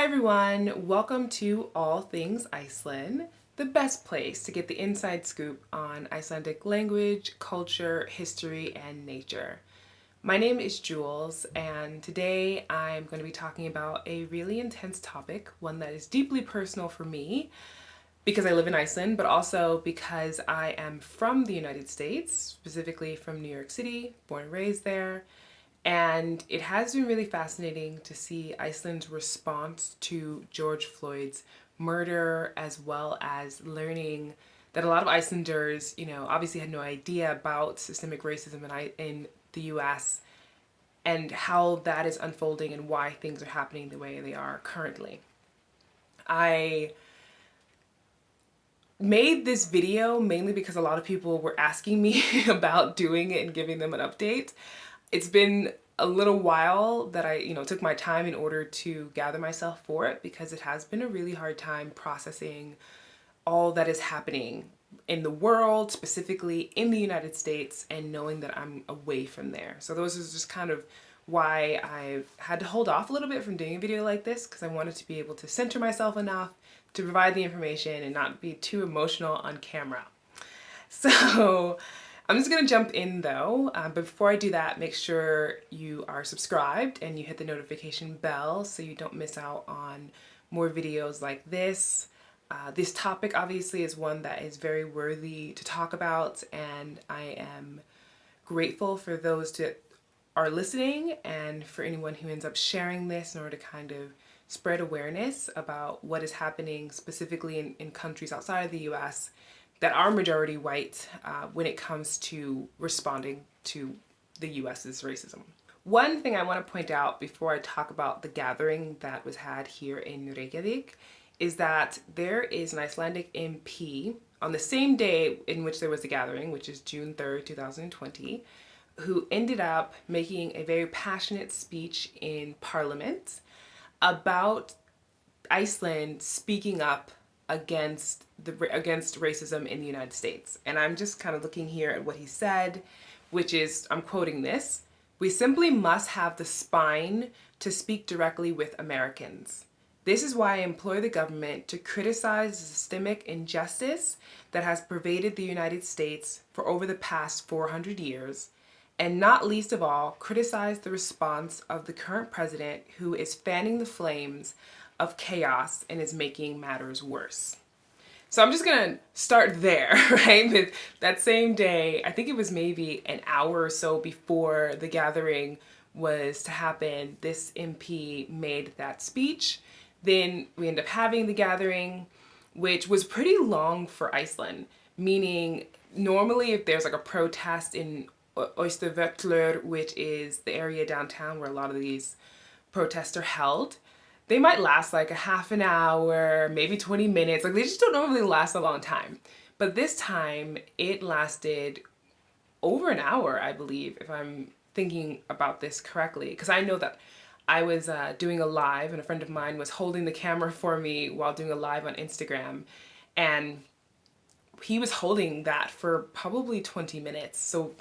Hi everyone, welcome to All Things Iceland, the best place to get the inside scoop on Icelandic language, culture, history, and nature. My name is Jules, and today I'm going to be talking about a really intense topic, one that is deeply personal for me because I live in Iceland, but also because I am from the United States, specifically from New York City, born and raised there. And it has been really fascinating to see Iceland's response to George Floyd's murder, as well as learning that a lot of Icelanders, obviously had no idea about systemic racism in the US and how that is unfolding and why things are happening the way they are currently. I made this video mainly because a lot of people were asking me about doing it and giving them an update. It's been a little while that I, took my time in order to gather myself for it because it has been a really hard time processing all that is happening in the world, specifically in the United States, and knowing that I'm away from there. So those is just kind of why I've had to hold off a little bit from doing a video like this, because I wanted to be able to center myself enough to provide the information and not be too emotional on camera. So I'm just gonna jump in though, but before I do that, make sure you are subscribed and you hit the notification bell so you don't miss out on more videos like this. This topic obviously is one that is very worthy to talk about, and I am grateful for those that are listening and for anyone who ends up sharing this in order to kind of spread awareness about what is happening specifically in countries outside of the US that are majority white when it comes to responding to the US's racism. One thing I want to point out before I talk about the gathering that was had here in Reykjavik is that there is an Icelandic MP on the same day in which there was the gathering, which is June 3rd, 2020, who ended up making a very passionate speech in Parliament about Iceland speaking up against racism in the United States. And I'm just kind of looking here at what he said, which is, I'm quoting this: "We simply must have the spine to speak directly with Americans. This is why I implore the government to criticize the systemic injustice that has pervaded the United States for over the past 400 years, and not least of all, criticize the response of the current president, who is fanning the flames of chaos and is making matters worse." So I'm just gonna start there, right? With that same day, I think it was maybe an hour or so before the gathering was to happen, this MP made that speech. Then we end up having the gathering, which was pretty long for Iceland, meaning normally if there's like a protest in Austurvöllur, which is the area downtown where a lot of these protests are held, they might last like a half an hour, maybe 20 minutes. Like, they just don't normally last a long time. But this time it lasted over an hour, I believe, if I'm thinking about this correctly. Because I know that I was doing a live and a friend of mine was holding the camera for me while doing a live on Instagram. And he was holding that for probably 20 minutes. So,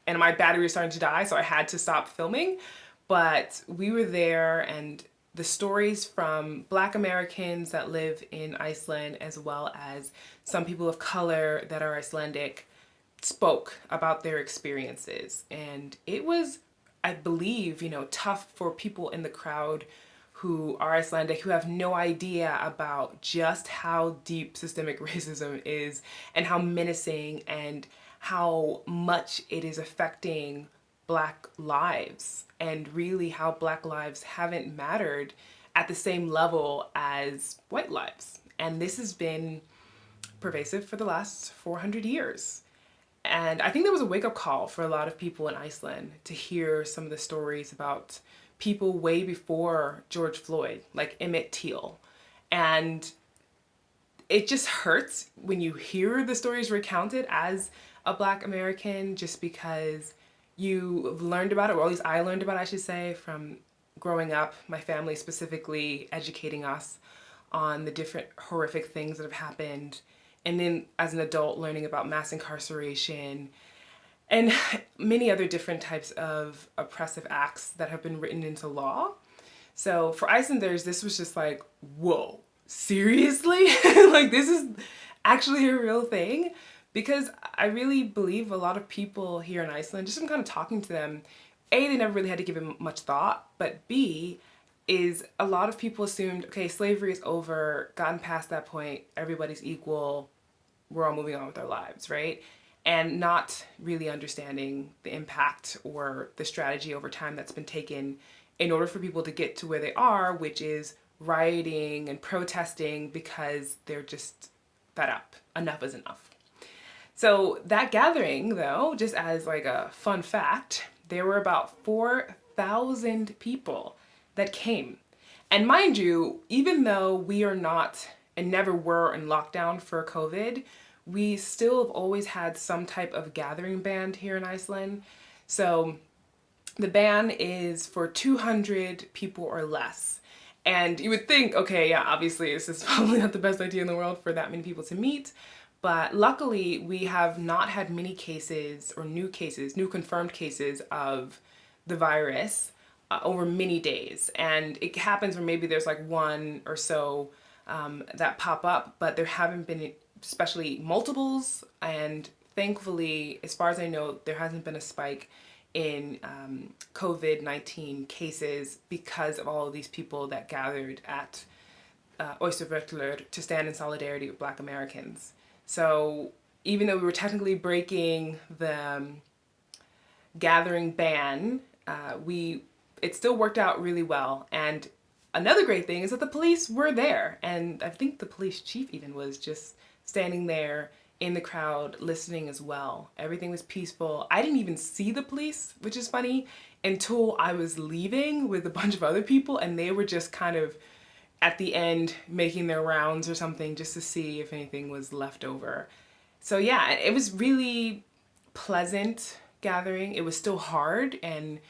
and my battery was starting to die, so I had to stop filming. But we were there, and the stories from Black Americans that live in Iceland, as well as some people of color that are Icelandic, spoke about their experiences. And it was, I believe, tough for people in the crowd who are Icelandic, who have no idea about just how deep systemic racism is and how menacing and how much it is affecting Black lives, and really how Black lives haven't mattered at the same level as white lives. And this has been pervasive for the last 400 years. And I think there was a wake-up call for a lot of people in Iceland to hear some of the stories about people way before George Floyd, like Emmett Till. And it just hurts when you hear the stories recounted as a Black American, just because you've learned about it, or at least I learned about it, I should say, from growing up, my family specifically educating us on the different horrific things that have happened. And then as an adult, learning about mass incarceration and many other different types of oppressive acts that have been written into law. So for Icelanders, this was just like, whoa, seriously? Like, this is actually a real thing? Because I really believe a lot of people here in Iceland, just from kind of talking to them, A, they never really had to give it much thought, but B, is a lot of people assumed, okay, slavery is over, gotten past that point, everybody's equal, we're all moving on with our lives, right? And not really understanding the impact or the strategy over time that's been taken in order for people to get to where they are, which is rioting and protesting because they're just fed up. Enough is enough. So that gathering, though, just as like a fun fact, there were about 4,000 people that came. And mind you, even though we are not and never were in lockdown for COVID, we still have always had some type of gathering ban here in Iceland. So the ban is for 200 people or less. And you would think, okay, yeah, obviously this is probably not the best idea in the world for that many people to meet. But luckily, we have not had many cases or new confirmed cases of the virus over many days. And it happens where maybe there's like one or so that pop up, but there haven't been especially multiples. And thankfully, as far as I know, there hasn't been a spike in COVID-19 cases because of all of these people that gathered at Oystervöllur to stand in solidarity with Black Americans. So even though we were technically breaking the gathering ban, it still worked out really well. And another great thing is that the police were there. And I think the police chief even was just standing there in the crowd listening as well. Everything was peaceful. I didn't even see the police, which is funny, until I was leaving with a bunch of other people, and they were just kind of at the end making their rounds or something just to see if anything was left over. So yeah, it was really pleasant gathering. It was still hard, and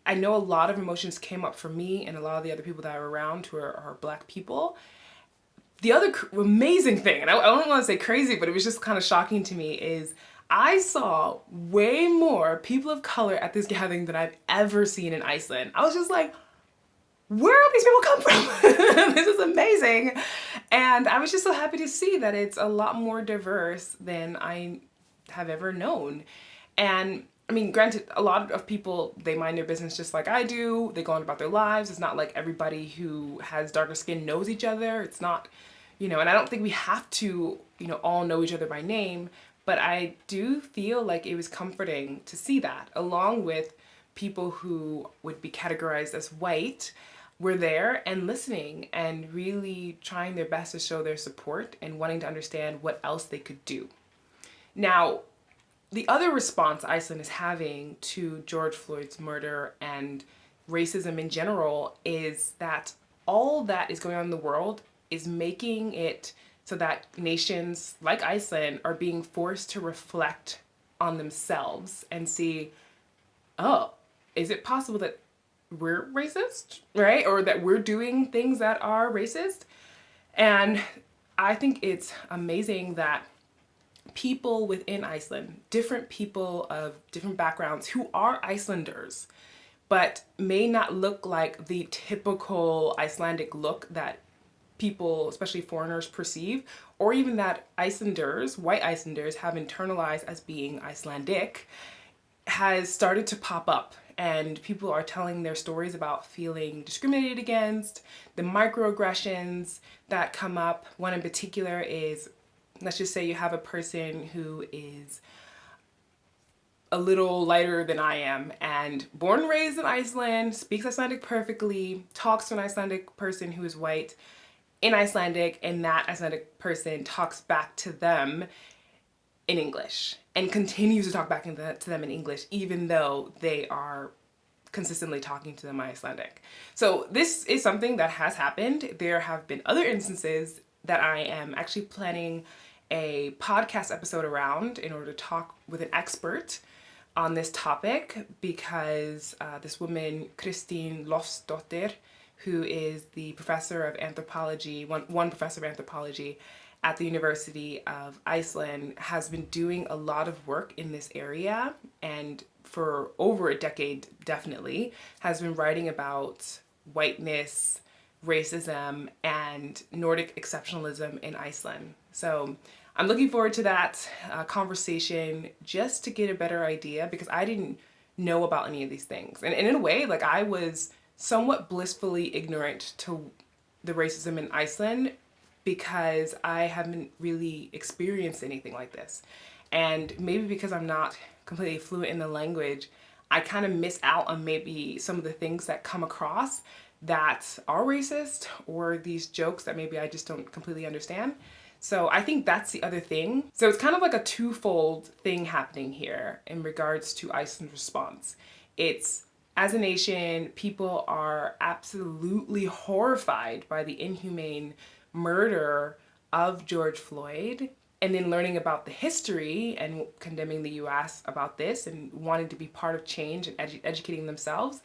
I know a lot of emotions came up for me and a lot of the other people that are around who are Black people. The other amazing thing, and I don't want to say crazy, but it was just kind of shocking to me, is I saw way more people of color at this gathering than I've ever seen in Iceland. I was just like, where do these people come from? This is amazing. And I was just so happy to see that it's a lot more diverse than I have ever known. And I mean, granted, a lot of people, they mind their business just like I do. They go on about their lives. It's not like everybody who has darker skin knows each other. It's not, and I don't think we have to, all know each other by name. But I do feel like it was comforting to see that, along with people who would be categorized as white were there and listening and really trying their best to show their support and wanting to understand what else they could do. Now, the other response Iceland is having to George Floyd's murder and racism in general is that all that is going on in the world is making it so that nations like Iceland are being forced to reflect on themselves and see, oh, is it possible that we're racist, right? Or that we're doing things that are racist? And I think it's amazing that people within Iceland, different people of different backgrounds who are Icelanders, but may not look like the typical Icelandic look that people, especially foreigners, perceive, or even that Icelanders, white Icelanders, have internalized as being Icelandic, has started to pop up. And people are telling their stories about feeling discriminated against, the microaggressions that come up. One in particular is, let's just say you have a person who is a little lighter than I am and born and raised in Iceland, speaks Icelandic perfectly, talks to an Icelandic person who is white in Icelandic, and that Icelandic person talks back to them in English and continues to talk back to them in English, even though they are consistently talking to them in Icelandic. So this is something that has happened. There have been other instances that I am actually planning a podcast episode around in order to talk with an expert on this topic, because this woman, Kristín Loftsdóttir, who is the professor of anthropology, one professor of anthropology at the University of Iceland has been doing a lot of work in this area, and for over a decade definitely has been writing about whiteness, racism, and Nordic exceptionalism in Iceland. So I'm looking forward to that conversation just to get a better idea, because I didn't know about any of these things. And in a way, like, I was somewhat blissfully ignorant to the racism in Iceland because I haven't really experienced anything like this. And maybe because I'm not completely fluent in the language, I kind of miss out on maybe some of the things that come across that are racist, or these jokes that maybe I just don't completely understand. So I think that's the other thing. So it's kind of like a twofold thing happening here in regards to Iceland's response. It's, as a nation, people are absolutely horrified by the inhumane murder of George Floyd, and then learning about the history and condemning the US about this and wanting to be part of change and educating themselves.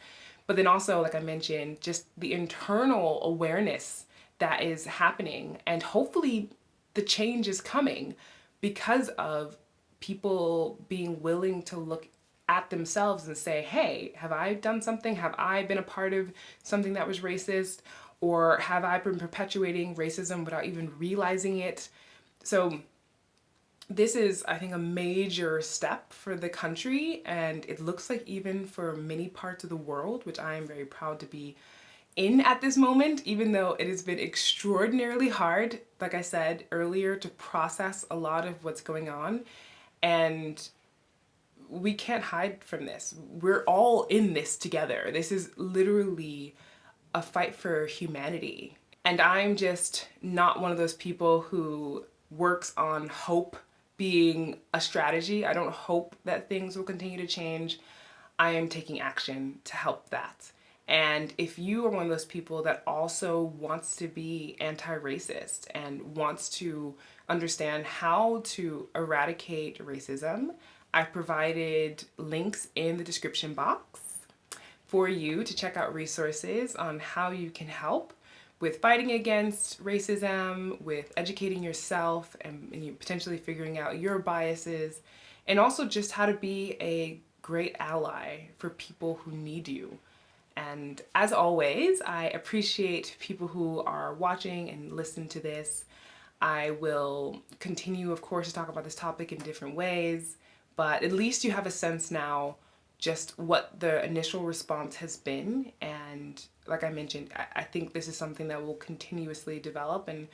But then also, like I mentioned, just the internal awareness that is happening, and hopefully the change is coming because of people being willing to look at themselves and say, hey, have I done something? Have I been a part of something that was racist? Or have I been perpetuating racism without even realizing it? So this is, I think, a major step for the country, and it looks like even for many parts of the world, which I am very proud to be in at this moment, even though it has been extraordinarily hard, like I said earlier, to process a lot of what's going on. And we can't hide from this. We're all in this together. This is literally a fight for humanity. And I'm just not one of those people who works on hope being a strategy. I don't hope that things will continue to change. I am taking action to help that. And if you are one of those people that also wants to be anti-racist and wants to understand how to eradicate racism, I've provided links in the description box for you to check out resources on how you can help with fighting against racism, with educating yourself, and you potentially figuring out your biases, and also just how to be a great ally for people who need you. And as always, I appreciate people who are watching and listening to this. I will continue, of course, to talk about this topic in different ways, but at least you have a sense now just what the initial response has been. And like I mentioned, I think this is something that will continuously develop, and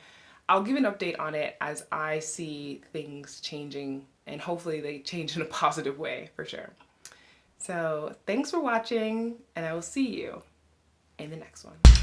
I'll give an update on it as I see things changing, and hopefully they change in a positive way for sure. So thanks for watching, and I will see you in the next one.